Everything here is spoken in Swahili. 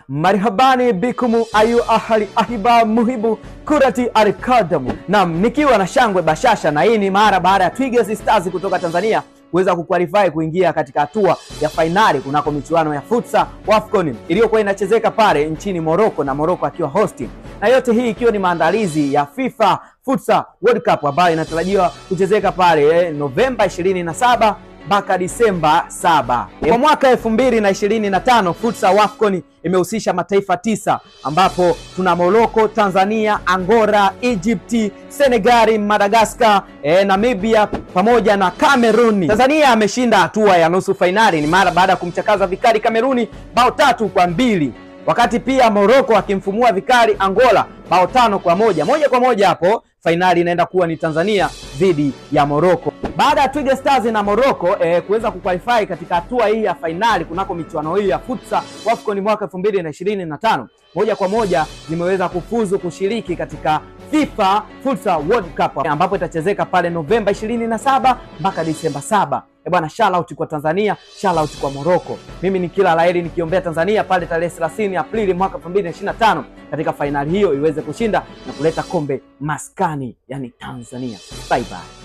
Marhabani bikumu ayu ahali ahiba muhibu kurati arikadamu. Naam, nikiwa na shangwe bashasha, na hii ni mara baada ya Twiga Stars kutoka Tanzania kuweza kuqualify kuingia katika hatua ya finali kunako michuano ya futsal AFCON iliyokuwa inachezeka pale nchini Morocco, na Morocco akiwa hosting. Na yote hii ikiwa ni maandalizi ya FIFA Futsal World Cup ambayo inatarajiwa kuchezeka pale Novemba 27 mpaka Disemba 7. Kwa mwaka 2025 Futsal AFCON imehusisha mataifa 9 ambapo tuna Morocco, Tanzania, Angola, Egypt, Senegal, Madagascar, Namibia pamoja na Cameroon. Tanzania ameshinda hatua ya nusu finali ni mara baada ya kumchakaza vikali Cameroon bao 3-2. Wakati pia Morocco akimfumua vikali Angola bao 5-1. Moja kwa moja hapo finali inaenda kuwa ni Tanzania dhidi ya Morocco. Baada ya Twiga Stars na Morocco kuweza kuqualify katika hatua hii ya finali kunako michuano hii ya futsal AFCON mwaka 2025, moja kwa moja zimeweza kufuzu kushiriki katika FIFA Futsal World Cup ambapo itachezeka pale Novemba 27 mpaka Disemba 7. Bwana, shout out kwa Tanzania, shout out kwa Morocco. Mimi ni kila laheri nikiombea Tanzania pale tarehe 30 Aprili mwaka 2025 katika finali hiyo iweze kushinda na kuleta kombe maskani, yani Tanzania. Bye bye.